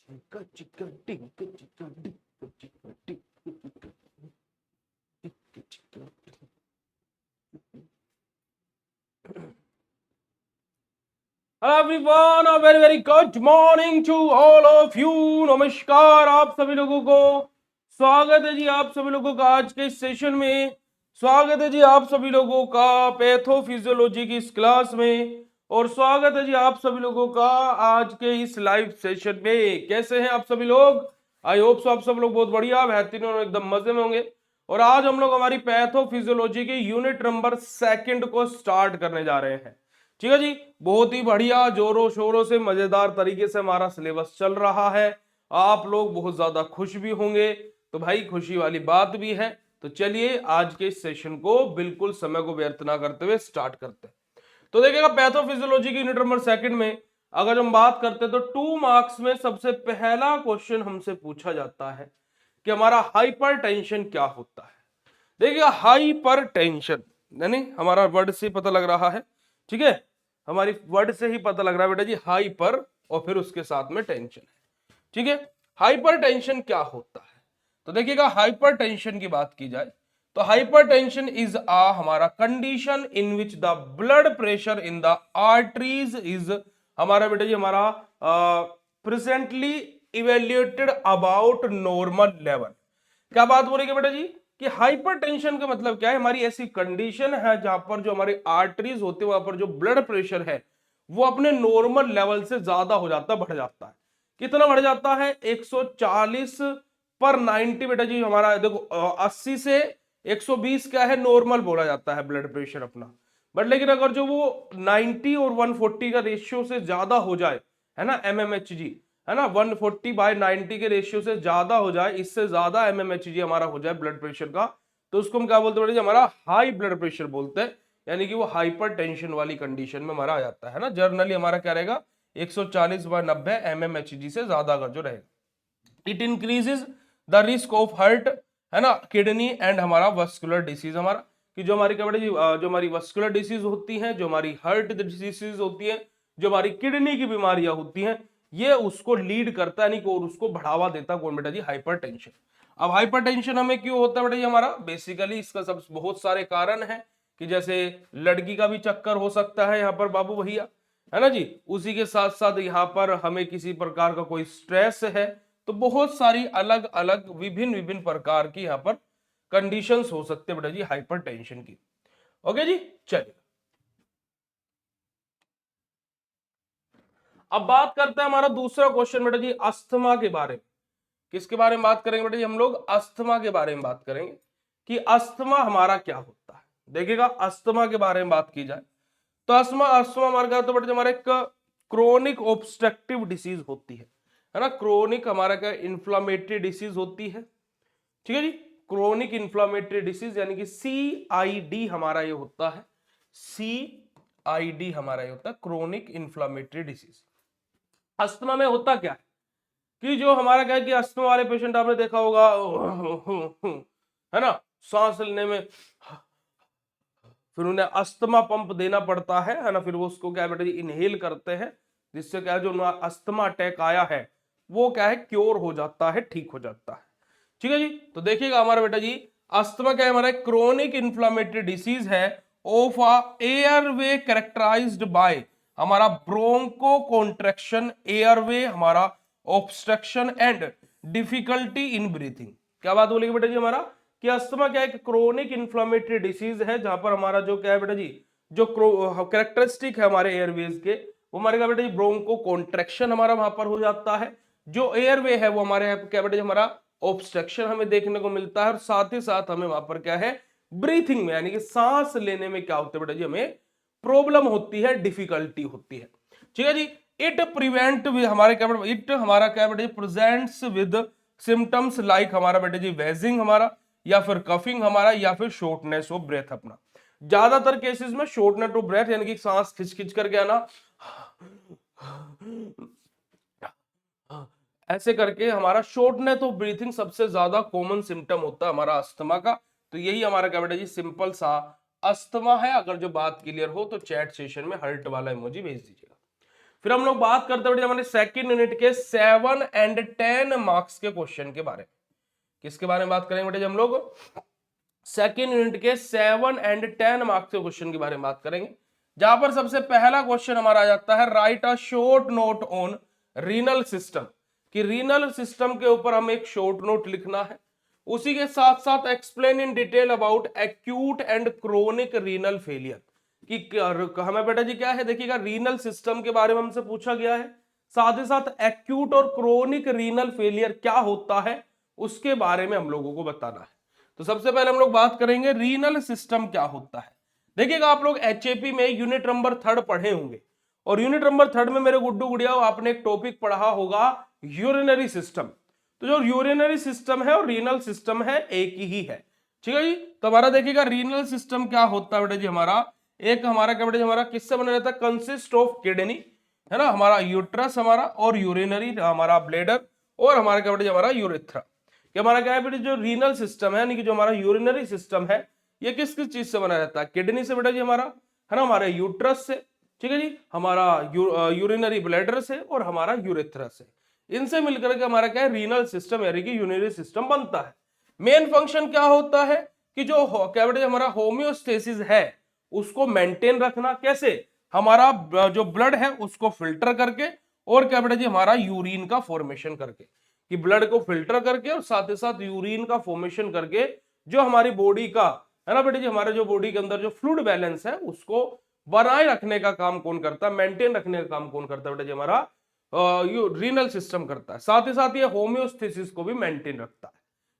Hello everyone, a very very good morning to all of you. नमस्कार आप सभी लोगों को। स्वागत है जी आप सभी लोगों का आज के इस सेशन में। स्वागत है जी आप सभी लोगों का पैथोफिजियोलॉजी की इस क्लास में। और स्वागत है जी आप सभी लोगों का आज के इस लाइव सेशन में। कैसे हैं आप सभी लोग? आई होप सो आप सब लोग बहुत बढ़िया, बेहतरीन और एकदम मजे में होंगे। और आज हम लोग हमारी पैथोफिजियोलॉजी की यूनिट नंबर 2 को स्टार्ट करने जा रहे हैं। ठीक है जी, बहुत ही बढ़िया जोरों शोरों से मजेदार तरीके से हमारा सिलेबस चल रहा है। आप लोग बहुत ज्यादा खुश भी होंगे, तो भाई खुशी वाली बात भी है। तो चलिए आज के इस सेशन को बिल्कुल समय को व्यर्थ ना करते हुए स्टार्ट करते हैं। तो देखिएगा पैथोफिजियोलॉजी की यूनिट नंबर 2 में अगर हम बात करते हैं तो 2 मार्क्स में सबसे पहला क्वेश्चन हमसे पूछा जाता है कि हमारा हाइपरटेंशन क्या होता है। देखिएगा हाइपरटेंशन यानी हमारा वर्ड से पता लग रहा है, ठीक है, हमारी वर्ड से ही पता लग रहा है बेटा जी हाइपर और फिर उसके साथ में टेंशन है। ठीक है, हाइपरटेंशन क्या होता है? तो देखिएगा हाइपरटेंशन की बात की जाए तो हाइपरटेंशन इज हमारा condition in which the blood pressure in the arteries is हमारा बेटा जी हमारा presently evaluated about normal level. क्या बात हो रही है बेटा जी कि हाइपरटेंशन का मतलब क्या है? हमारी ऐसी कंडीशन है जहां पर जो हमारी आर्टरीज होते हैं वहां पर जो ब्लड प्रेशर है वो अपने नॉर्मल लेवल से ज्यादा हो जाता है, बढ़ जाता है। कितना बढ़ जाता है? 140 पर 90 बेटा जी हमारा देखो 80 से 120 क्या है नॉर्मल बोला जाता है ब्लड प्रेशर अपना। बट लेकिन अगर जो वो 90 और 140 का रेशियो से ज्यादा हो जाए, है ना, एमएमएचजी, है ना, 140/90 के रेशियो से ज्यादा हो जाए, इससे ज्यादा एमएमएचजी हमारा हो जाए ब्लड प्रेशर का, तो उसको हम क्या बोलते हैं? हमारा हाई ब्लड प्रेशर बोलते हैं। यानी कि वो हाइपर टेंशन वाली कंडीशन में हमारा आ जाता है ना। जर्नली हमारा क्या रहेगा? 140/90 एमएमएचजी से ज्यादा अगर जो रहेगा। It increases the risk of heart, है ना, किडनी एंड हमारा वस्कुलर डिसीज हमारा, कि जो हमारी क्या बेटा जी जो हमारी वस्कुलर डिसीज होती है, जो हमारी हार्ट डिसीज होती है, जो हमारी किडनी की बीमारियां होती हैं, ये उसको लीड करता है, नहीं और उसको बढ़ावा देता कौन बेटा जी? हाइपरटेंशन। अब हाइपरटेंशन हमें क्यों होता है बेटा जी? हमारा बेसिकली इसका सब बहुत सारे कारण है कि जैसे लड़की का भी चक्कर हो सकता है यहाँ पर बाबू भैया, है ना जी। उसी के साथ साथ यहाँ पर हमें किसी प्रकार का कोई स्ट्रेस है, तो बहुत सारी अलग अलग विभिन्न विभिन्न प्रकार की यहाँ पर कंडीशंस हो सकते हैं बेटा जी हाइपरटेंशन की। ओके जी, चलिए अब बात करते हैं हमारा दूसरा क्वेश्चन बेटा जी अस्थमा के बारे में। किसके बारे में बात करेंगे बेटा जी? हम लोग अस्थमा के बारे में बात करेंगे कि अस्थमा हमारा क्या होता है। देखिएगा अस्थमा के बारे में बात की जाए तो अस्थमा अस्थमा हमारा क्या होता है बेटा? हमारा एक क्रोनिक ऑब्स्ट्रक्टिव डिसीज होती है ना। क्रोनिक हमारा क्या इन्फ्लामेटरी डिसीज होती है, ठीक है जी। क्रोनिक इन्फ्लामेटरी डिसीज यानी कि CID हमारा ये होता है। CID हमारा ये होता है क्रोनिक इन्फ्लामेटरी डिसीज। अस्थमा में होता क्या है कि जो हमारा क्या है कि अस्थमा वाले पेशेंट आपने देखा होगा, है ना, सांस लेने में फिर उन्हें अस्थमा पंप देना पड़ता है ना, फिर वो उसको क्या बेटा जी इनहेल करते हैं, जिससे क्या है जो अस्थमा अटैक आया है वो क्या है क्योर हो जाता है, ठीक हो जाता है। ठीक है जी। तो देखिएगा हमारा बेटा जी अस्थमा क्या है? हमारा क्रोनिक इन्फ्लामेटरी डिसीज है of a airway characterized by हमारा ब्रोंको कॉन्ट्रैक्शन, एयरवे हमारा obstruction and difficulty in breathing. क्या बात बोलेगी बेटा जी हमारा कि अस्थमा क्या है? क्रोनिक इन्फ्लामेटरी डिसीज है जहां पर हमारा जो क्या है बेटा जी जो कैरेक्टरिस्टिक है हमारे एयरवेज के, वो हमारे क्या बेटा जी ब्रोंको कॉन्ट्रैक्शन हमारा वहां पर हो जाता है। जो एयरवे है वो हमारे क्या बेटा जी हमारा ऑब्स्ट्रक्शन हमें देखने को मिलता है, और साथ ही साथ हमें वहां पर क्या है ब्रीथिंग में यानी कि सांस लेने में क्या होता है बेटा जी हमें प्रॉब्लम होती है, डिफिकल्टी होती है। ठीक है जी। इट प्रिवेंट हमारे क्या बेटा इट हमारा क्या बेटा जी प्रेजेंट्स विद सिम्टम्स लाइक हमारा बेटा जी वेजिंग हमारा, या फिर कफिंग हमारा, या फिर शॉर्टनेस ऑफ ब्रेथ अपना। ज्यादातर केसेस में शॉर्टनेस ऑफ ब्रेथ यानी कि सांस खिंच खिंच करके आना, ऐसे करके हमारा शॉर्टनेस ऑफ ब्रीथिंग सबसे ज्यादा कॉमन सिम्टम होता है हमारा अस्थमा का। तो यही हमारा क्या बेटा जी सिंपल सा अस्थमा है। अगर जो बात क्लियर हो तो चैट सेशन में हर्ट वाला इमोजी भेज दीजिएगा। फिर हम लोग बात करते हैं हमारे सेकंड यूनिट के 7 और 10 मार्क्स के क्वेश्चन के बारे में। किसके बारे में बात करेंगे बेटे हम लोग? सेकंड यूनिट के 7 और 10 मार्क्स के क्वेश्चन के बारे में बात करेंगे, जहां पर सबसे पहला क्वेश्चन हमारा आ जाता है right a short note on renal system, कि रीनल सिस्टम के ऊपर हमें एक शॉर्ट नोट लिखना है। उसी के साथ साथ explain in detail about acute and chronic renal failure, कि हमें बेटा जी क्या है, देखिएगा रीनल सिस्टम के बारे में हमसे पूछा गया है, साथ ही साथ एक्यूट और क्रोनिक रीनल फेलियर क्या होता है उसके बारे में हम लोगों को बताना है। तो सबसे पहले हम लोग बात करेंगे रीनल सिस्टम क्या होता है। देखिएगा आप लोग एचएपी में यूनिट नंबर 3 पढ़े होंगे, और यूनिट नंबर 3 में मेरे गुड्डू गुड़िया आपने एक टॉपिक पढ़ा होगा यूरिनरी सिस्टम। तो जो यूरिनरी सिस्टम है और रीनल सिस्टम है एक ही है, ठीक है जी। तो हमारा देखिएगा रीनल सिस्टम क्या होता है बेटा जी, हमारा एक हमारा क्या बेटा जी, हमारा किससे बना रहता है, कंसिस्ट ऑफ किडनी, है ना, हमारा यूट्रस हमारा, और यूरिनरी हमारा ब्लेडर, और हमारा क्या बेटा जी हमारा यूरेथ्रा। कि हमारा क्या है बेटा, जो रीनल सिस्टम है यानी कि जो हमारा यूरिनरी सिस्टम है, ये किस किस चीज से बना रहता है, किडनी से बेटा जी हमारा, है ना, हमारे यूट्रस से, ठीक है जी, हमारा यूरिनरी ब्लैडर से, और हमारा यूरेथ्रा से। इनसे मिलकर के हमारा क्या है, रीनल सिस्टम यानी कि यूरिनरी सिस्टम बनता है। मेन फंक्शन क्या होता है कि जो क्या बेटा हमारा होम्योस्टेसिस है उसको मेंटेन रखना, कैसे, हमारा जो ब्लड है उसको फिल्टर करके, और क्या बेटा जी हमारा यूरिन का फॉर्मेशन करके, कि ब्लड को फिल्टर करके और साथ ही साथ यूरिन का फॉर्मेशन करके जो हमारी बॉडी का, है ना बेटा जी, हमारे जो बॉडी के अंदर जो फ्लूइड बैलेंस है उसको बनाए रखने का काम कौन करता है, मेंटेन रखने का काम कौन करता है बेटा जी, हमारा रीनल सिस्टम करता है। साथ ही साथ ये होम्योस्टेसिस को भी मेंटेन रखता है,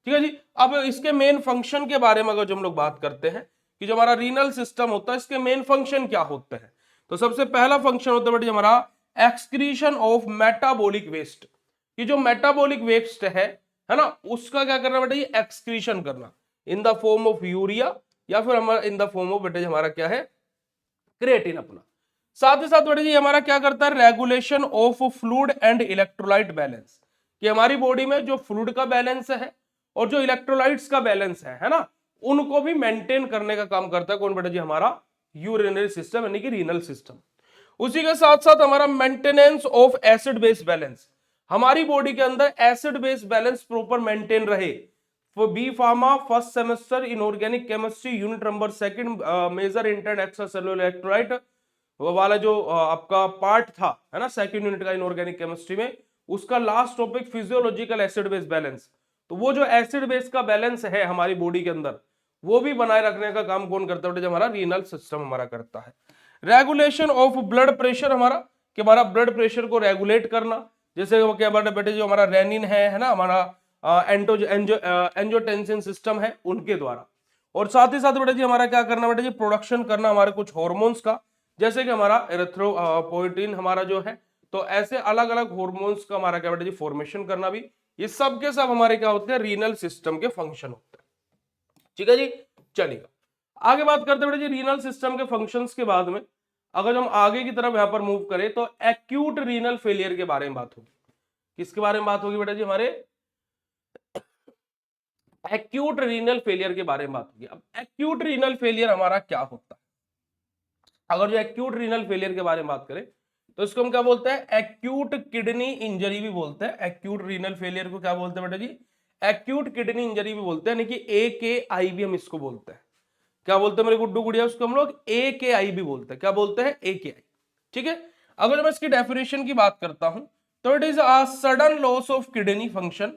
ठीक है जी। अब इसके मेन फंक्शन के बारे में अगर जो हम लोग बात करते हैं कि जो हमारा रीनल सिस्टम होता है इसके मेन फंक्शन क्या होते हैं, तो सबसे पहला फंक्शन होता है बेटा जी हमारा एक्सक्रीशन ऑफ मेटाबॉलिक वेस्ट, कि जो मेटाबॉलिक वेस्ट है ना, उसका क्या करना बेटा ये एक्सक्रीशन करना in the form of urea, या फिर हमारा इन द फॉर्म ऑफ बेटा जी हमारा क्या है, क्रिएटिन अपना। साथ ही साथ बेटा जी हमारा क्या करता है, regulation of fluid and electrolyte balance, कि हमारी बॉडी में जो फ्लूइड का बैलेंस है और जो इलेक्ट्रोलाइट्स का बैलेंस है ना, उनको भी मेंटेन करने का काम करता है कौन बेटा जी, हमारा यूरिनरी सिस्टम यानी कि रीनल सिस्टम। उसी के साथ साथ हमारा maintenance of acid base balance, हमारी बॉडी के अंदर acid base balance proper maintain रहे। B pharma first semester inorganic chemistry unit number 2 major inter extracellular electrolyte वाला जो आपका पार्ट था, है ना, सेकंड यूनिट का इनऑर्गेनिक केमिस्ट्री में, उसका last topic physiological acid base balance. तो वो जो एसिड बेस का बैलेंस है हमारी बॉडी के अंदर, वो भी बनाए रखने का काम कौन करता है, जब हमारा रीनल सिस्टम हमारा करता है। रेगुलेशन ऑफ ब्लड प्रेशर हमारा, कि हमारा ब्लड प्रेशर को रेगुलेट करना, जैसे क्या बेटे जो हमारा रेनिन है ना, हमारा एंजियोटेंसिन सिस्टम है उनके द्वारा। और साथ ही साथ बेटा जी हमारा क्या करना बेटा जी, प्रोडक्शन करना हमारे कुछ हार्मोन्स का, जैसे कि हमारा एरिथ्रोपोइटिन हमारा जो है, तो ऐसे अलग अलग हार्मोन्स का हमारा क्या बेटा जी फॉर्मेशन करना भी, ये सब के सब हमारे क्या होते हैं, रीनल सिस्टम के फंक्शन होते हैं, ठीक है जी। चलिए आगे बात करते हैं बेटा जी रीनल सिस्टम के फंक्शंस के बाद में, अगर हम आगे की तरफ यहां पर मूव करें तो एक्यूट रीनल फेलियर के बारे में बात होगी। किसके बारे में बात होगी बेटा जी, हमारे एक्यूट रीनल फेलियर के बारे में बात होगी। अब एक्यूट रीनल फेलियर हमारा क्या होता है, अगर जो एक्यूट रीनल फेलियर के बारे में बात करें तो इसको हम क्या बोलते हैं, एक्यूट किडनी इंजरी भी बोलते हैं। एक्यूट रीनल फेलियर को क्या बोलते हैं बेटा जी, एक्यूट किडनी इंजरी भी बोलते हैं, यानी कि AKI भी हम इसको बोलते हैं। क्या बोलते हैं मेरे गुड्डू गुड़िया, उसको हम लोग AKI भी बोलते हैं। क्या बोलते हैं, AKI, ठीक है। अगर मैं इसकी डेफिनेशन की बात करता हूं तो it is a sudden loss of kidney function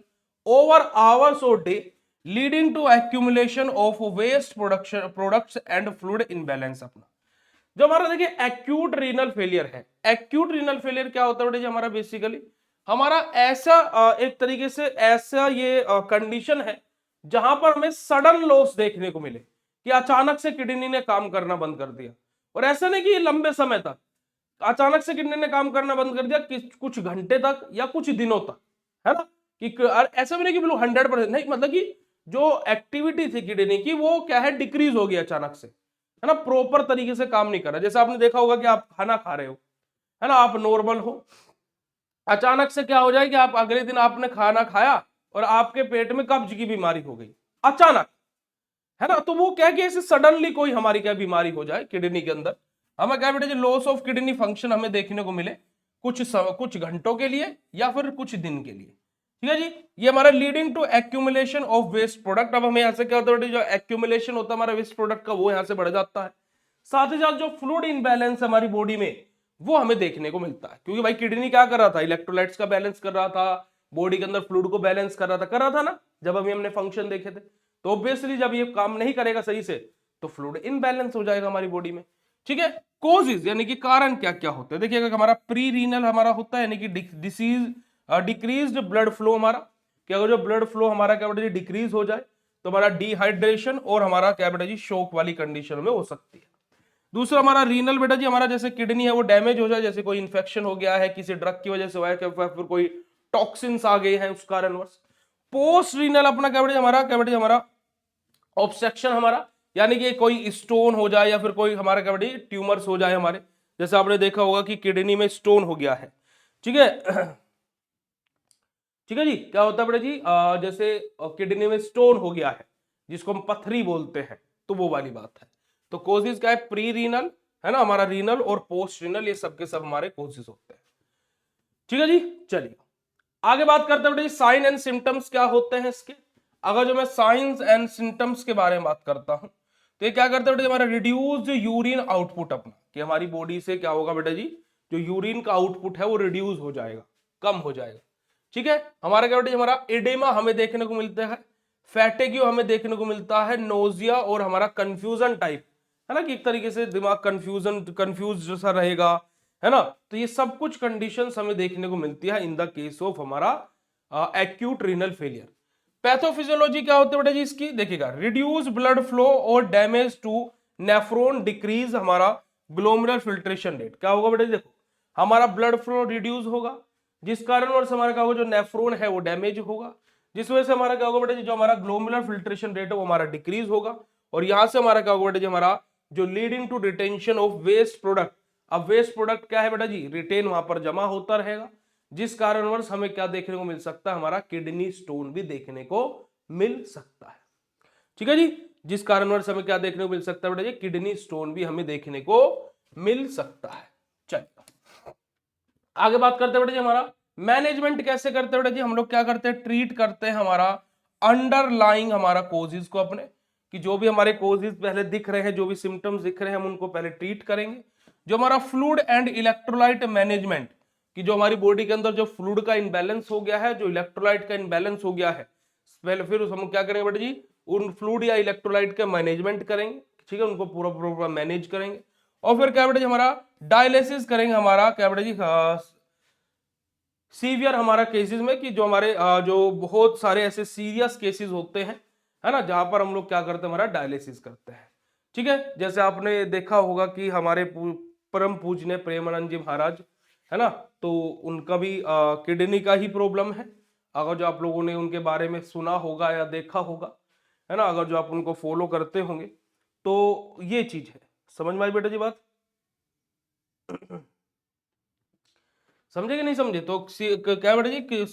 over hours or day leading to accumulation of waste products and fluid imbalance अपना। जो हमारा देखिए एक्यूट रीनल फेलियर है, एक्यूट रीनल फेलियर क्या होता है बेटा जी, हमारा बेसिकली हमारा ऐसा एक तरीके से ऐसा ये कंडीशन है जहां पर हमें सडन लॉस देखने को मिले, कि अचानक से किडनी ने काम करना बंद कर दिया। और ऐसा नहीं कि लंबे समय तक, अचानक से किडनी ने काम करना बंद कर दिया, कुछ घंटे तक या कुछ दिनों तक, है ना, कि ऐसा भी नहीं कि बिल्कुल 100% नहीं, मतलब कि जो एक्टिविटी थी किडनी की वो क्या है, डिक्रीज हो गई अचानक से, है ना, प्रॉपर तरीके से काम नहीं कर रहा। जैसे आपने देखा होगा कि आप खाना खा रहे हो, है ना, आप नॉर्मल हो, अचानक से क्या हो जाए कि आप अगले दिन आपने खाना खाया और आपके पेट में कब्ज की बीमारी हो गई अचानक, है ना। तो वो क्या कि ऐसे सडनली कोई हमारी क्या बीमारी हो जाए किडनी के अंदर, हमें क्या बेटे लॉस ऑफ किडनी फंक्शन हमें देखने को मिले, कुछ घंटों के लिए या फिर कुछ दिन के लिए। ठीक है जी, ये हमारा leading to accumulation of waste product. अब हमें यहां से क्या होता है, जो एक्यूमुलेशन होता है हमारा वेस्ट प्रोडक्ट का, वो यहां से बढ़ जाता है। साथ ही साथ जो फ्लूइड इनबैलेंस हमारी बॉडी में, वो हमें देखने को मिलता है, क्योंकि भाई किडनी क्या कर रहा था, इलेक्ट्रोलाइट्स का बैलेंस कर रहा था, बॉडी के अंदर फ्लूइड को बैलेंस कर रहा था ना, जब अभी हमने फंक्शन देखे थे। तो ऑब्वियसली जब ये काम नहीं करेगा सही से, तो फ्लूइड इनबैलेंस हो जाएगा हमारी बॉडी में। ठीक है, कोजेज यानी कि कारण क्या क्या होते हैं, देखिएगा हमारा प्री रीनल हमारा होता है, यानी कि डिसीज डिक्रीज्ड ब्लड फ्लो हमारा, कि अगर जो ब्लड फ्लो हमारा क्या बेटा जी डिक्रीज हो जाए, तो हमारा डिहाइड्रेशन और हमारा क्या बेटा जी शोक वाली कंडीशन में हो सकती है। दूसरा हमारा रीनल बेटा जी, हमारा जैसे किडनी है वो डैमेज हो जाए, जैसे कोई इन्फेक्शन हो गया है, किसी ड्रग की वजह से हुआ है, फिर कोई टॉक्सिन्स आ गए हैं उस कारणवश। पोस्ट रीनल अपना क्या बेटा जी हमारा ऑब्स्ट्रक्शन हमारा, यानी कि कोई स्टोन हो जाए या फिर कोई हमारा क्या बेटा जी ट्यूमर्स हो जाए हमारे, जैसे आपने देखा होगा कि किडनी में स्टोन हो गया है। ठीक है ठीक है जी, क्या होता है बेटा जी जैसे किडनी में स्टोन हो गया है, जिसको हम पथरी बोलते हैं, तो वो वाली बात है। तो कोजिस क्या है, प्री रीनल है ना हमारा, रीनल और पोस्ट रीनल, ये सब के सब हमारे कोजिस होते हैं। ठीक है जी, चलिए आगे बात करते हैं बेटा जी, साइन एंड सिम्टम्स क्या होते हैं इसके। अगर जो मैं साइंस एंड सिम्टम्स के बारे में बात करता हूं, तो ये क्या करते हैं बेटा हमारा रिड्यूस्ड यूरिन आउटपुट अपना, कि हमारी बॉडी से क्या होगा बेटा जी, जो यूरिन का आउटपुट है वो रिड्यूस हो जाएगा, कम हो जाएगा। ठीक है, हमारा क्या बेटा जी हमारा एडेमा हमें देखने को मिलता है, फैटिग्यू हमें देखने को मिलता है, नोजिया और हमारा कंफ्यूजन टाइप, है ना, कि एक तरीके से दिमाग कंफ्यूज जैसा रहेगा, है ना। तो ये सब कुछ कंडीशंस हमें देखने को मिलती है इन द केस ऑफ हमारा एक्यूट रीनल फेलियर। पैथोफिजियोलॉजी क्या होती है बेटा जी इसकी, देखिएगा रिड्यूस ब्लड फ्लो और डैमेज टू नेफ्रॉन, डिक्रीज हमारा ग्लोमेरुलर फिल्ट्रेशन रेट। क्या होगा बेटा जी, देखो हमारा ब्लड फ्लो रिड्यूस होगा, जिस कारणवश हमारा क्या होगा, जो नेफ्रॉन है वो डैमेज होगा, जिस वजह से हमारा क्या होगा बेटा जी, जो हमारा ग्लोमेरुलर फिल्ट्रेशन रेट है वो हमारा डिक्रीज होगा, और यहां से हमारा क्या होगा बेटा जी, हमारा जो leading to retention of waste product. अब वेस्ट प्रोडक्ट क्या है बेटा जी, रिटेन वहां पर जमा होता रहेगा, जिस कारणवश हमें क्या देखने को मिल सकता है, हमारा किडनी स्टोन भी देखने को मिल सकता है। ठीक है जी, जिस कारणवश हमें क्या देखने को मिल सकता है बेटा जी, किडनी स्टोन भी हमें देखने को मिल सकता है। चलिए आगे बात करते हैं बेटा जी, हमारा मैनेजमेंट कैसे करते हैं बेटा जी, हम लोग क्या करते हैं, ट्रीट करते हैं हमारा अंडरलाइंग हमारा कोजेस को अपने, कि जो भी हमारे कोजेस पहले दिख रहे हैं, जो भी सिम्टम्स दिख रहे हैं, हम उनको पहले ट्रीट करेंगे। जो हमारा फ्लूइड एंड इलेक्ट्रोलाइट मैनेजमेंट, कि जो हमारी बॉडी के अंदर जो फ्लूइड का इनबैलेंस हो गया है, जो इलेक्ट्रोलाइट का इनबैलेंस हो गया है, पहले फिर हम क्या करेंगे बेटा जी, उन फ्लूइड या इलेक्ट्रोलाइट का मैनेजमेंट करेंगे। ठीक है, उनको पूरा पूरा मैनेज करेंगे, और फिर क्या बेटा जी हमारा डायलिसिस करेंगे, हमारा क्या बेटा जी सीवियर हमारा केसेस में, कि जो हमारे जो बहुत सारे ऐसे सीरियस केसेस होते हैं, है ना, जहां पर हम लोग क्या करते हैं, हमारा डायलिसिस करते हैं। ठीक है, जैसे आपने देखा होगा कि हमारे परम पूजनीय प्रेमानंद जी महाराज, है ना, तो उनका भी किडनी का ही प्रॉब्लम है। अगर जो आप लोगों ने उनके बारे में सुना होगा या देखा होगा, है ना, अगर जो आप उनको फॉलो करते होंगे, तो ये चीज है। समझ में आई बेटा जी बात? समझे कि नहीं समझे? तो क्या बेटा जी कि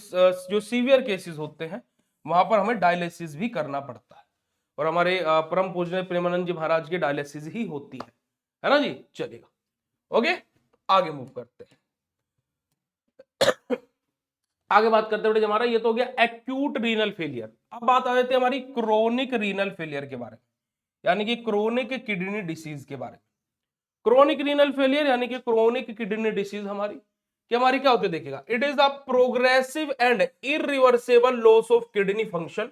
जो सीवियर केसेस होते हैं वहां पर हमें डायलिसिस भी करना पड़ता है, और हमारे परम पूजनीय प्रेमानंद जी महाराज की डायलिसिस ही होती है ना जी। चलेगा, ओके, आगे मूव करते हैं। आगे बात करते हैं हमारा, ये तो हो गया एक्यूट रीनल फेलियर। अब बात आ जाती है हमारी क्रोनिक रीनल फेलियर के बारे में, यानी कि क्रोनिक किडनी डिसीज के बारे में। क्रोनिक रीनल फेलियर यानी कि क्रोनिक किडनी डिसीज हमारी कि हमारी क्या होती है, देखिएगा it is a progressive and irreversible loss of kidney function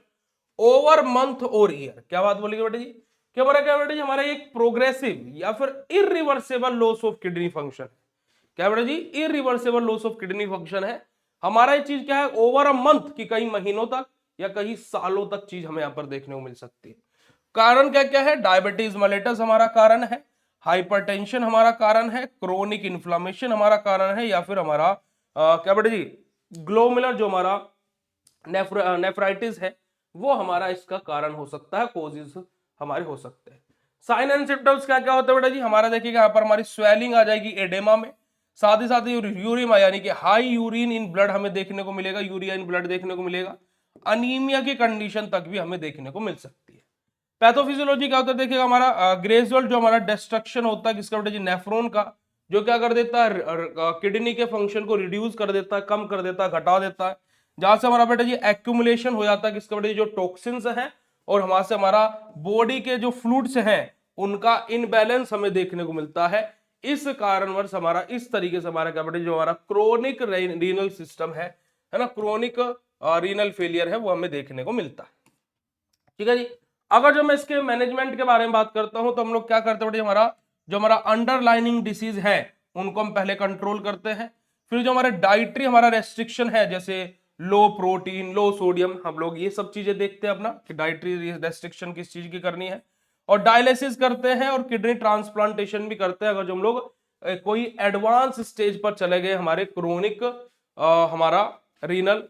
over month और ईयर। क्या बात बोलेगी बेटा जी, कि हमारा क्या बेटा जी, हमारा एक प्रोग्रेसिव या फिर irreversible loss of kidney function. क्या बेटा जी, irreversible loss of kidney function है हमारा। ये चीज क्या है, ओवर अ मंथ, की कई महीनों तक या कई सालों तक चीज हमें यहां पर देखने को मिल सकती है। कारण क्या क्या है, डायबिटीज मेलिटस हमारा कारण है, हाइपरटेंशन हमारा कारण है, क्रोनिक इन्फ्लामेशन हमारा कारण है, या फिर हमारा क्या बेटा जी ग्लोमेरुलर जो हमारा नेफ्राइटिस है वो हमारा इसका कारण हो सकता है, कोजेस हमारे हो सकते हैं। साइन एंड सिम्टम्स क्या क्या होते हैं बेटा जी, हमारा देखिएगा यहाँ पर हमारी स्वेलिंग आ जाएगी एडेमा में, साथ ही यूरिमा यानी कि हाई यूरिन इन ब्लड हमें देखने को मिलेगा, यूरिया इन ब्लड देखने को मिलेगा, अनीमिया की कंडीशन तक भी हमें देखने को मिल सकती है। पैथोफिजियोलॉजी क्या होता है, देखिएगा हमारा ग्रेजुअल जो हमारा डिस्ट्रक्शन होता है किसका बेटा जी, नेफ्रॉन का, जो क्या कर देता है, किडनी के फंक्शन को रिड्यूस कर देता है, कम कर देता है, घटा देता है, जहां से हमारा बेटा जी एक्यूमुलेशन हो जाता है किसका बेटा, जो टॉक्सिन्स हैं, और हमारे से हमारा बॉडी के जो फ्लूइड्स हैं उनका इनबैलेंस हमें देखने को मिलता है। इस कारणवश हमारा इस तरीके से हमारा क्या बेटा, जो हमारा क्रोनिक रीनल सिस्टम है ना, क्रोनिक रीनल फेलियर है, वो हमें देखने को मिलता है। ठीक है जी। अगर जो मैं इसके मैनेजमेंट के बारे में बात करता हूं तो हम लोग क्या करते हैं, जो हमारा अंडरलाइनिंग डिसीज है उनको हम पहले कंट्रोल करते हैं। फिर जो हमारे डाइटरी हमारा रेस्ट्रिक्शन है, जैसे लो प्रोटीन, लो सोडियम, हम लोग ये सब चीजें देखते हैं अपना कि डाइटरी रेस्ट्रिक्शन किस चीज की करनी है। और डायलिसिस करते हैं और किडनी ट्रांसप्लांटेशन भी करते हैं अगर जो हम लोग कोई एडवांस स्टेज पर चले गए हमारे क्रोनिक हमारा रीनल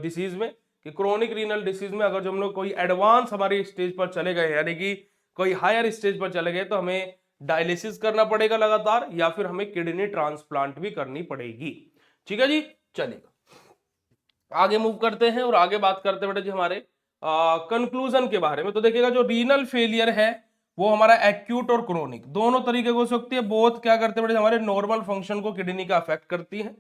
डिसीज में, कि क्रोनिक रीनल डिसीज में अगर जो हम लोग कोई एडवांस हमारी स्टेज पर चले गए, यानी कि कोई हायर स्टेज पर चले गए, तो हमें डायलिसिस करना पड़ेगा लगातार, या फिर हमें किडनी ट्रांसप्लांट भी करनी पड़ेगी। ठीक है जी, चलिएगा आगे मूव करते हैं और आगे बात करते हैं बेटा जी हमारे कंक्लूजन के बारे में। तो देखिएगा जो रीनल फेलियर है वो हमारा एक्यूट और क्रोनिक दोनों तरीके हो सकती है। बोथ क्या करते हैं बेटा, हमारे नॉर्मल फंक्शन को किडनी का अफेक्ट करती है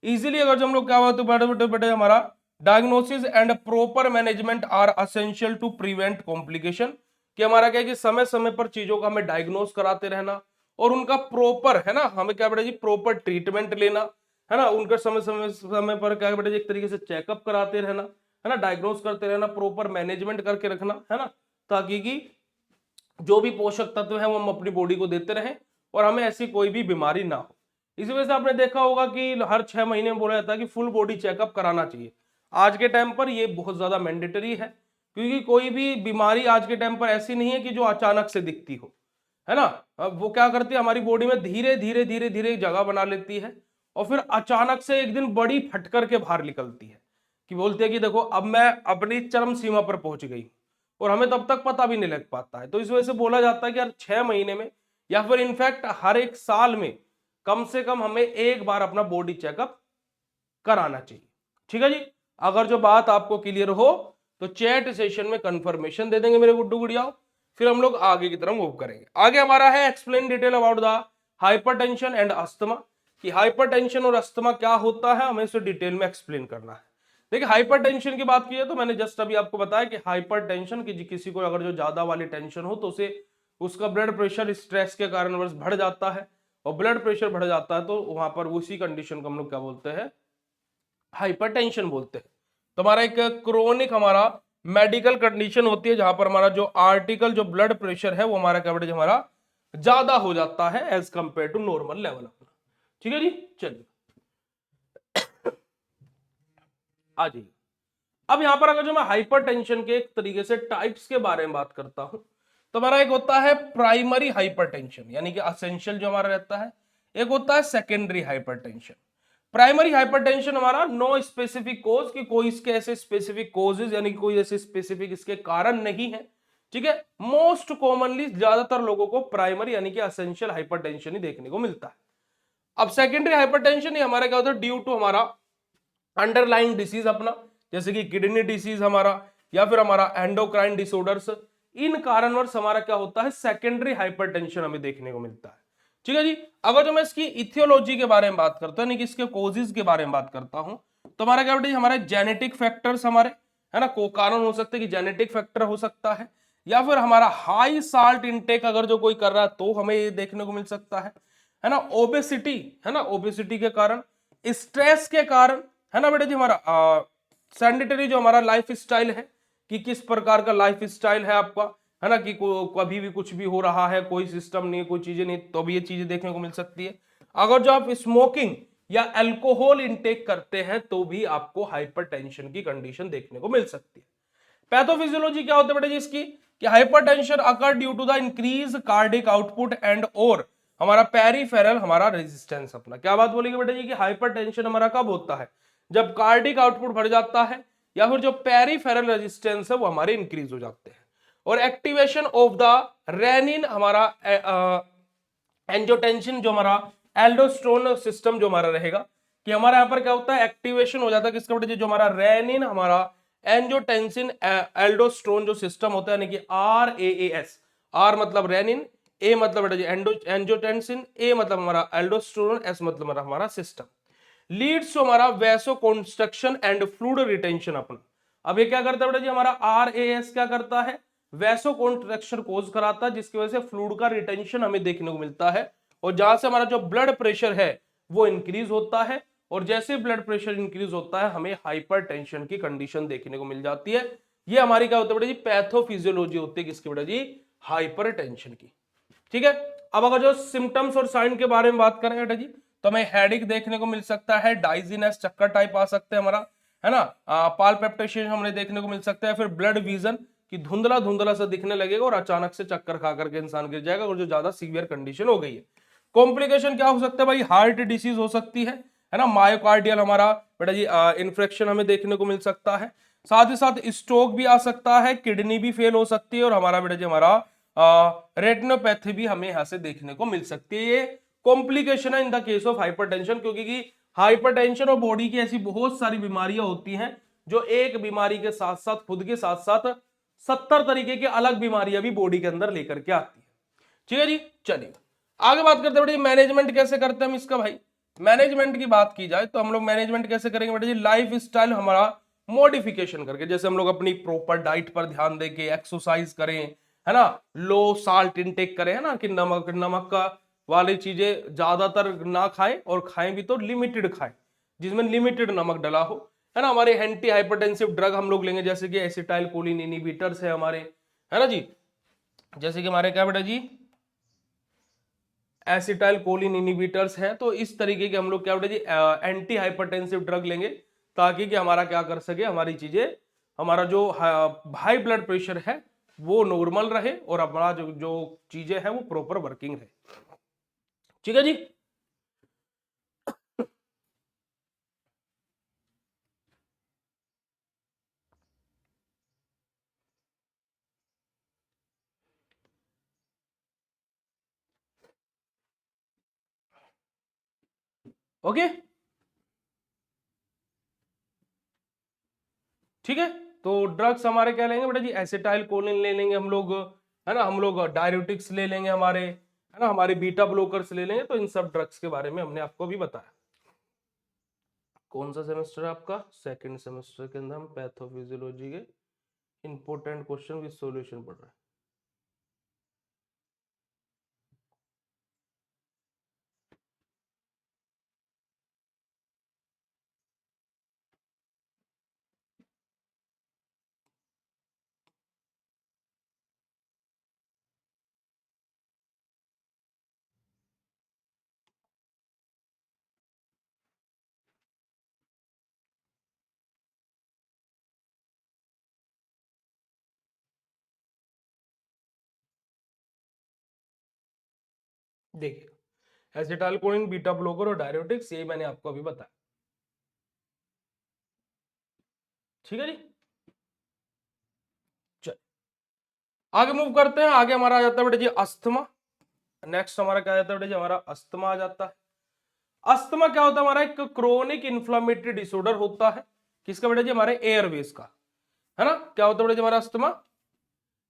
इजीली। अगर जो हम लोग क्या होते हैं बेटे हमारा diagnosis and proper management are essential to prevent complication, कि हमारा क्या है कि समय समय पर चीजों का हमें डायग्नोस कराते रहना और उनका प्रॉपर है ना, हमें क्या बेटा जी प्रॉपर ट्रीटमेंट लेना है ना, उनका समय समय समय पर क्या बेटा जी एक तरीके से चेकअप कराते रहना है ना, डायग्नोस करते रहना, प्रॉपर मैनेजमेंट करके रखना है ना, ताकि कि जो भी पोषक तत्व है वो हम अपनी बॉडी को देते रहें और हमें ऐसी कोई भी बीमारी ना हो। इसी वजह से आपने देखा होगा कि हर 6 महीने में बोला जाता है कि फुल बॉडी चेकअप कराना चाहिए। आज के टाइम पर ये बहुत ज्यादा मैंडेटरी है, क्योंकि कोई भी बीमारी आज के टाइम पर ऐसी नहीं है कि जो अचानक से दिखती हो, है ना। अब वो क्या करती है, हमारी बॉडी में धीरे धीरे धीरे धीरे जगह बना लेती है और फिर अचानक से एक दिन बड़ी फटकर के बाहर निकलती है, कि बोलते हैं कि देखो अब मैं अपनी चरम सीमा पर पहुंच गई, और हमें तब तक पता भी नहीं लग पाता है। तो इस वजह से बोला जाता है कि यार 6 महीने में या फिर इनफैक्ट हर एक साल में कम से कम हमें एक बार अपना बॉडी चेकअप कराना चाहिए। ठीक है जी। अगर जो बात आपको क्लियर हो तो चैट सेशन में कंफर्मेशन दे देंगे मेरे गुड्डू गुड़ियाओ, फिर हम लोग आगे की तरफ मूव करेंगे। आगे हमारा है explain detail about the hypertension and asthma, कि हाइपरटेंशन और अस्थमा क्या होता है, हमें इसे डिटेल में एक्सप्लेन करना है। देखिए हाइपरटेंशन की बात की है तो मैंने जस्ट अभी आपको बताया कि हाइपरटेंशन की किसी को अगर जो ज्यादा वाली टेंशन हो तो उसे उसका ब्लड प्रेशर स्ट्रेस के कारण बढ़ जाता है, और ब्लड प्रेशर बढ़ जाता है तो वहां पर उसी कंडीशन को हम लोग क्या बोलते हैं, हाइपरटेंशन बोलते हैं। तो हमारा एक क्रोनिक हमारा मेडिकल कंडीशन होती है जहां पर हमारा जो आर्टिकल जो ब्लड प्रेशर है वो हमारा क्या बेटा हमारा ज्यादा हो जाता है as compare to normal level अपना। ठीक है जी, चलिए आ जाइए। अब यहां पर अगर जो मैं हाइपरटेंशन के एक तरीके से टाइप्स के बारे में बात करता हूं तो हमारा एक होता है प्राइमरी हाइपरटेंशन, यानी कि असेंशियल जो हमारा रहता है, एक होता है सेकेंडरी हाइपरटेंशन। प्राइमरी हाइपरटेंशन हमारा नो स्पेसिफिक कोज, कि कोई इसके ऐसे स्पेसिफिक कोजेज यानी कोई ऐसे स्पेसिफिक इसके कारण नहीं है। ठीक है, मोस्ट कॉमनली ज्यादातर लोगों को प्राइमरी यानी कि असेंशियल हाइपरटेंशन ही देखने को मिलता है। अब सेकेंडरी हाइपरटेंशन ही हमारा क्या होता है, ड्यू टू हमारा अंडरलाइन डिसीज अपना, जैसे कि किडनी डिसीज हमारा या फिर हमारा एंडोक्राइन डिसऑर्डर्स, इन कारणवश हमारा क्या होता है सेकेंडरी हाइपरटेंशन हमें देखने को मिलता है। ठीक है जी। अगर जो मैं इसकी इथियोलॉजी के बारे में बात करता हूं, इसके कोजेज के बारे में बात करता हूं, तो हमारा क्या बेटा हमारे जेनेटिक फैक्टर्स हमारे है ना, को कारण हो सकते हैं कि जेनेटिक फैक्टर हो सकता है, या फिर हमारा हाई साल्ट इनटेक अगर जो कोई कर रहा है तो हमें ये देखने को मिल सकता है ना, ओबेसिटी है ना, ओबेसिटी के कारण, स्ट्रेस के कारण, है ना बेटा जी हमारा सैनिटरी जो हमारा लाइफ स्टाइल है, कि किस प्रकार का लाइफ स्टाइल है आपका, है ना, कि कभी भी कुछ भी हो रहा है, कोई सिस्टम नहीं, कोई चीजें नहीं, तो भी ये चीजें देखने को मिल सकती है। अगर जो आप स्मोकिंग या अल्कोहल इंटेक करते हैं तो भी आपको हाइपरटेंशन की कंडीशन देखने को मिल सकती है। पैथोफिजियोलॉजी क्या होता है बेटा जी इसकी, कि hypertension occur due to the increase cardiac output and और हमारा पेरिफेरल हमारा रेजिस्टेंस अपना। क्या बात बोलेंगे बेटा जी कि हाइपरटेंशन हमारा कब होता है, जब कार्डिक आउटपुट बढ़ जाता है या फिर जो पेरिफेरल रेजिस्टेंस है वो हमारे इंक्रीज हो जाते हैं। और एक्टिवेशन ऑफ द रेनिन हमारा एंजियोटेंसिन जो हमारा एल्डोस्टेरोन सिस्टम जो हमारा रहेगा, कि हमारा यहाँ पर क्या होता है एक्टिवेशन हो जाता है किसका बेटा, जो हमारा रेनिन हमारा एंजियोटेंसिन एल्डोस्टेरोन जो सिस्टम होता है, यानी कि RAAS, आर मतलब रेनिन, ए मतलब बेटा जी एंजियोटेंसिन, ए मतलब हमारा एल्डोस्टेरोन, एस मतलब हमारा सिस्टम, लीड्स टू हमारा vaso construction and fluid retention अपना। अब ये क्या करता है बेटा जी, हमारा आरएएस क्या करता है, वैसो कंट्रैक्शन कोज कराता है, जिसकी वजह से फ्लूइड का रिटेंशन हमें देखने को मिलता है, और जहां से हमारा जो ब्लड प्रेशर है वो इंक्रीज होता है, और जैसे ब्लड प्रेशर इंक्रीज होता है हमें हाइपरटेंशन की कंडीशन देखने को मिल जाती है। ये हमारी क्या होता है बेटा जी, पैथोफिजियोलॉजी होती है किसकी बेटा जी, हाइपरटेंशन की। ठीक है, अब अगर जो सिम्टम्स और साइन के बारे में बात करें बेटा जी, तो हमें हेडिक देखने को मिल सकता है, डाइजीनेस चक्कर टाइप आ सकते हैं हमारा, है ना, पाल्पेप्टेशन हमने देखने को मिल सकता है, फिर ब्लड विजन की धुंधला धुंधला सा दिखने लगेगा और अचानक से चक्कर खा करके इंसान गिर जाएगा, और जो ज्यादा सीवियर कंडीशन हो गई है। कॉम्प्लिकेशन क्या हो सकता है भाई, हार्ट डिसीज हो सकती है ना, मायोकार्डियल हमारा बेटा जी इन्फेक्शन हमें देखने को मिल सकता है, साथ ही साथ स्ट्रोक भी आ सकता है, किडनी भी फेल हो सकती है, और हमारा बेटा जी हमारा रेटिनोपैथी भी हमें यहां से देखने को मिल सकती है। ये कॉम्प्लिकेशन है in the case of hypertension, क्योंकि हाइपरटेंशन और बॉडी की ऐसी बहुत सारी बीमारियां होती हैं जो एक बीमारी के साथ साथ खुद के साथ साथ 70 तरीके की अलग बीमारियां भी बॉडी के अंदर लेकर के आती है। ठीक है जी, चलिए आगे बात करते हैं बेटा जी, मैनेजमेंट कैसे करते हैं हम इसका भाई। मैनेजमेंट की बात की जाए तो हम लोग मैनेजमेंट कैसे करेंगे बेटा जी, लाइफ स्टाइल हमारा मॉडिफिकेशन करके, जैसे हम लोग अपनी प्रॉपर डाइट पर ध्यान देके एक्सरसाइज करें, है ना, लो साल्ट इनटेक करें, है ना, कि नमक नमक का वाली चीजें ज्यादातर ना खाएं, और खाएं भी तो लिमिटेड खाएं, जिसमें लिमिटेड नमक डला हो, है ना। हमारे एंटी हाइपरटेंसिव ड्रग हम लोग लेंगे, जैसे कि एसिटाइल कोलिन इनहिबिटर्स है हमारे, है ना जी, जैसे कि हमारे क्या बेटा जी एसिटाइल कोलिन इनहिबिटर्स हैं, तो इस तरीके के हम लोग क्या बेटा जी एंटी हाइपरटेंसिव ड्रग लेंगे, ताकि कि हमारा क्या कर सके, हमारी चीजें, हमारा जो हाई ब्लड प्रेशर है वो नॉर्मल रहे, और हमारा जो जो चीजें हैं वो प्रॉपर वर्किंग रहे। ठीक है जी, ओके, ठीक है। तो ड्रग्स हमारे क्या लेंगे बेटा जी, एसिटाइल कोलिन ले लेंगे हम लोग, है ना, हम लोग डायरेटिक्स ले लेंगे हमारे, है ना, हमारे बीटा ब्लोकर्स ले लेंगे। तो इन सब ड्रग्स के बारे में हमने आपको भी बताया। कौन सा सेमेस्टर है आपका, सेकंड सेमेस्टर के अंदर हम पैथोफिजियोलॉजी के इंपॉर्टेंट क्वेश्चन विद सॉल्यूशन पढ़ रहे हैं। देखिए, एसिटाइल कोलिन, बीटा ब्लोकर और डायरेटिक्स, यही मैंने आपको अभी बताया। ठीक है जी, चल आगे मूव करते हैं। आगे हमारा आ जाता है बेटा जी अस्थमा। नेक्स्ट हमारा क्या आ जाता है बेटा जी, हमारा अस्थमा आ जाता है। अस्थमा क्या होता है, हमारा एक क्रोनिक इन्फ्लामेटरी डिसऑर्डर होता है, किसका बेटा जी, हमारे एयरवेज का, है ना। क्या होता है बेटा जी हमारा अस्थमा,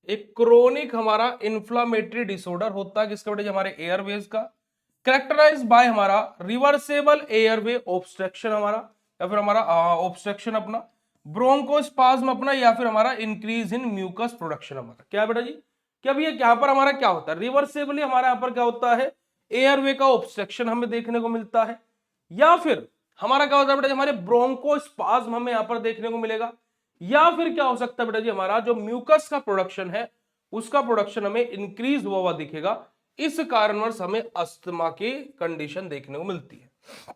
एक क्रोनिक हमारा इन्फ्लामेटरी डिसऑर्डर होता है, किसका बेटा जी, हमारे एयरवेज का, कैरेक्टराइज बाय हमारा रिवर्सेबल एयरवे ऑब्स्ट्रक्शन हमारा, या फिर हमारा ऑब्स्ट्रक्शन अपना, ब्रोंकोस्पाज्म अपना, या फिर हमारा इंक्रीज इन म्यूकस प्रोडक्शन हमारा। क्या है बेटा जी, कि अब ये यहाँ पर हमारा क्या होता है, रिवर्सेबली हमारा यहाँ पर क्या होता है, एयरवे का ऑब्स्ट्रक्शन हमें देखने को मिलता है, या फिर हमारा क्या होता है बेटा जी, हमारे ब्रोंकोस्पाज्म हमें यहाँ पर देखने को मिलेगा, या फिर क्या हो सकता है बेटा जी, हमारा जो म्यूकस का प्रोडक्शन है उसका प्रोडक्शन हमें इंक्रीज हुआ दिखेगा। इस कारणवश हमें अस्थमा की कंडीशन देखने को मिलती है।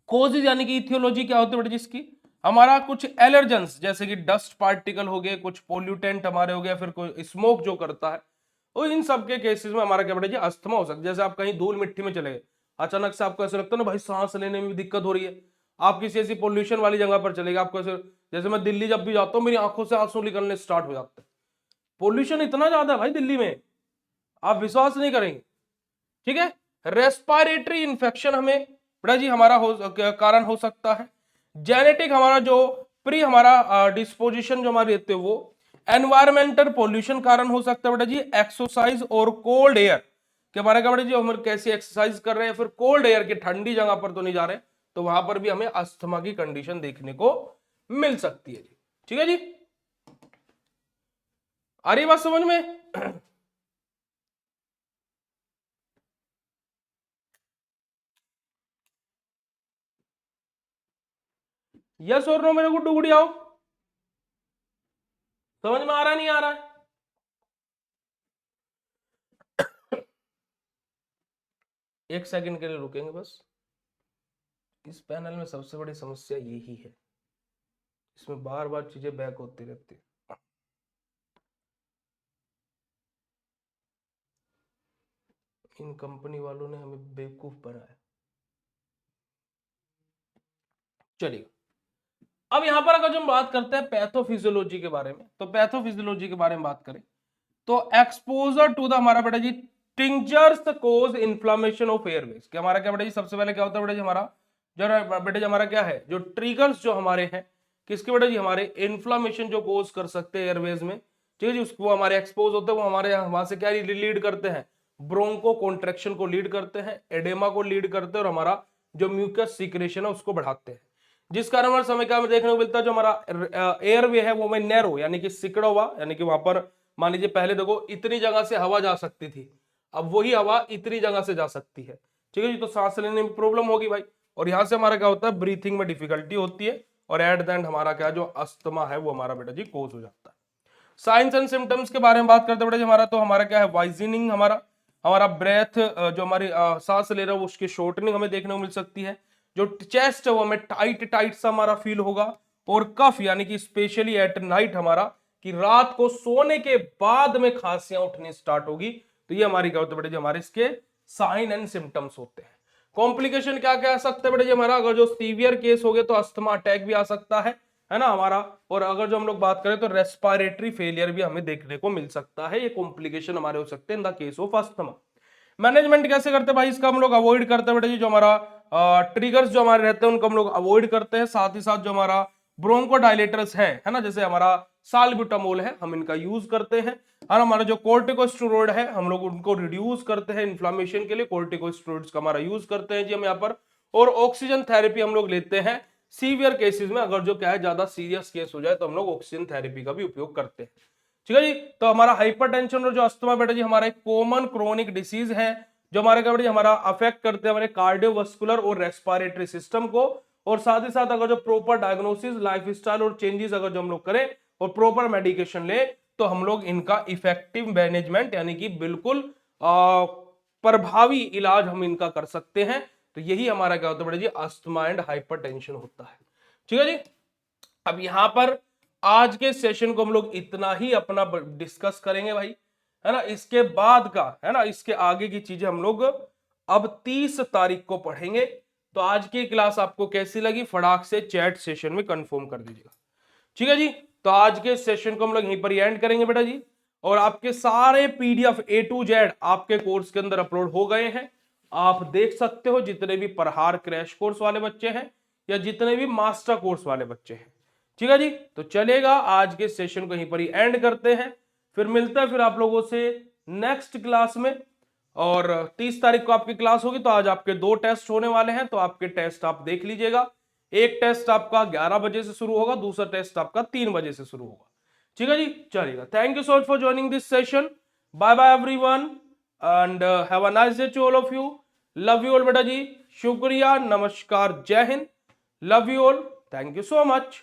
कोजेज यानी कि इथियोलॉजी क्या होती है बेटा जी इसकी, हमारा कुछ एलर्जेंस, जैसे कि डस्ट पार्टिकल हो गए, कुछ पोल्यूटेंट हमारे हो गया, फिर कोई स्मोक जो करता है, तो इन सब के केसेस में हमारा क्या बेटा जी अस्थमा हो सकता है। जैसे आप कहीं धूल मिट्टी में चले गए, अचानक से आपको ऐसा लगता है ना भाई सांस लेने में भी दिक्कत हो रही है, आप किसी ऐसी पोल्यूशन वाली जगह पर चले गए, आपको ऐसे, जैसे मैं दिल्ली जब भी जाता हूँ मेरी आंखों से आंसू निकलने स्टार्ट हो जाते हैं, पोल्यूशन इतना ज्यादा है भाई दिल्ली में, आप विश्वास नहीं करेंगे। ठीक है, रेस्पिरेटरी इंफेक्शन हमें बेटा जी हमारा कारण हो सकता है। जेनेटिक हमारा जो प्री हमारा डिस्पोजिशन जो हमारे वो, एनवायरमेंटल पोल्यूशन कारण हो सकता है बेटा जी, एक्सरसाइज और कोल्ड एयर कि हमारा क्या बेटा जी हम कैसी एक्सरसाइज कर रहे हैं, फिर कोल्ड एयर की ठंडी जगह पर तो नहीं जा रहे, तो वहां पर भी हमें अस्थमा की कंडीशन देखने को मिल सकती है जी। ठीक है जी, आ रही बात समझ में? यस और नो मेरे गुड्डू गुड़ियाओ, समझ में आ रहा है नहीं आ रहा है? एक सेकंड के लिए रुकेंगे बस। इस पैनल में सबसे बड़ी समस्या यही है, इसमें बार बार चीजें बैक होती रहती है। इन कंपनी वालों ने हमें बेवकूफ बनाया। चलिए, अब यहां पर अगर हम बात करते हैं पैथोफिजियोलॉजी के बारे में, तो पैथोफिजियोलॉजी के बारे में बात करें तो एक्सपोजर टू द हमारा बेटा जी tinctures cause inflammation of airways. कि हमारा क्या बेटा जी सबसे पहले क्या होता है बेटा जी हमारा जो बेटा जी हमारा क्या है जो ट्रिगर्स जो हमारे हैं किसके बेटा जी हमारे इन्फ्लामेशन जो कोज कर सकते हैं एयरवेज में, ठीक है जी, उसको हमारे एक्सपोज होते हैं, वो हमारे वहां से क्या लीड करते हैं, ब्रोंको कॉन्ट्रेक्शन को लीड करते हैं, एडेमा को लीड करते हैं और हमारा जो म्यूकस सीक्रेशन है उसको बढ़ाते हैं, जिस कारण हमारे समय क्या देखने को मिलता है जो हमारा एयरवे है वो में नैरो यानी कि सिकड़ा हुआ, यानी कि वहां पर मान लीजिए पहले देखो इतनी जगह से हवा जा सकती थी, अब वही हवा इतनी जगह से जा सकती है, ठीक है जी, तो सांस लेने में प्रॉब्लम होगी भाई, और यहां से हमारा क्या होता है ब्रीथिंग में डिफिकल्टी होती है, और एट द एंड हमारा क्या जो अस्थमा है वो हमारा बेटा जी कोज हो जाता है। साइंस एंड सिम्टम्स के बारे में बात करते बेटा जी हमारा तो हमारा क्या है वाइजनिंग, हमारा हमारा ब्रेथ जो हमारी सांस ले रहा है उसकी शॉर्टनिंग हमें देखने को मिल सकती है, जो चेस्ट है वो हमें टाइट टाइट सा हमारा फील होगा, और कफ यानी कि स्पेशली एट नाइट हमारा कि रात को सोने के बाद में खांसियां उठनी स्टार्ट होगी, तो ये हमारी क्या होता है बेटा जी हमारे इसके साइन एंड सिम्टम्स होते हैं। कॉम्प्लिकेशन क्या क्या आ सकता है बेटा जी हमारा, अगर जो सीवियर केस हो गए तो अस्थमा अटैक भी आ सकता है ना हमारा, और अगर जो हम लोग बात करें तो रेस्पिरेटरी फेलियर भी हमें देखने को मिल सकता है, ये कॉम्प्लिकेशन हमारे हो सकते हैं in the case of asthma. Management कैसे करते हैं भाई इसका, हम लोग अवॉइड करते हैं बेटा जी जो हमारा ट्रिगर्स जो हमारे रहते हैं उनको हम लोग अवॉइड करते हैं, साथ ही साथ जो हमारा ब्रोंकोडायलेटर्स है ना, जैसे हमारा साल्ब्यूटामोल है हम इनका यूज करते हैं, और हमारा जो कोर्टिकोस्टेरॉइड है हम लोग उनको रिड्यूस करते हैं इन्फ्लामेशन के लिए, कोर्टिकोस्टेरॉइड्स का हमारा यूज करते हैं जी हम यहाँ पर, और ऑक्सीजन थेरेपी हम लोग लेते हैं सीवियर केसेस में, अगर जो क्या है ज्यादा सीरियस केस हो जाए तो हम लोग ऑक्सीजन थेरेपी का भी उपयोग करते हैं। ठीक है जी, तो हमारा हाइपरटेंशन और जो अस्थमा बेटा जी हमारा एक कॉमन क्रोनिक डिसीज है जो हमारे क्या बेटा जी हमारा अफेक्ट करते हैं हमारे कार्डियोवास्कुलर और रेस्पिरेटरी सिस्टम को, और साथ ही साथ अगर जो प्रॉपर डायग्नोसिस लाइफस्टाइल और चेंजेस अगर जो हम लोग करें और प्रॉपर मेडिकेशन ले तो हम लोग इनका इफेक्टिव मैनेजमेंट यानी कि बिल्कुल प्रभावी इलाज हम इनका कर सकते हैं। तो यही हमारा क्या होता है बेटा जी अस्थमा एंड हाइपरटेंशन होता है। ठीक है जी, अब यहां पर आज के सेशन को हम लोग इतना ही अपना डिस्कस करेंगे भाई, है ना, इसके बाद का है ना इसके आगे की चीजें हम लोग अब 30 तारीख को पढ़ेंगे। तो आज की क्लास आपको कैसी लगी फटाक से चैट सेशन में कंफर्म कर दीजिएगा। ठीक है जी, तो आज के सेशन को हम लोग यहीं पर एंड करेंगे बेटा जी, और आपके सारे पीडीएफ ए टू जेड आपके कोर्स के अंदर अपलोड हो गए हैं, आप देख सकते हो जितने भी प्रहार क्रैश कोर्स वाले बच्चे हैं या जितने भी मास्टर कोर्स वाले बच्चे हैं। ठीक है जी, तो चलेगा आज के सेशन को यहीं पर ही एंड करते हैं, फिर मिलता है फिर आप लोगों से नेक्स्ट क्लास में, और 30 तारीख को आपकी क्लास होगी, तो आज आपके 2 टेस्ट होने वाले हैं, तो आपके टेस्ट आप देख लीजिएगा, एक टेस्ट आपका 11 बजे से शुरू होगा, दूसरा टेस्ट आपका 3 बजे से शुरू होगा। ठीक है जी, चलिएगा, thank you so much for joining this session, bye bye everyone and have a nice day to all of you, love you all बेटा जी, शुक्रिया, नमस्कार, जय Hind, love you all, thank you so much.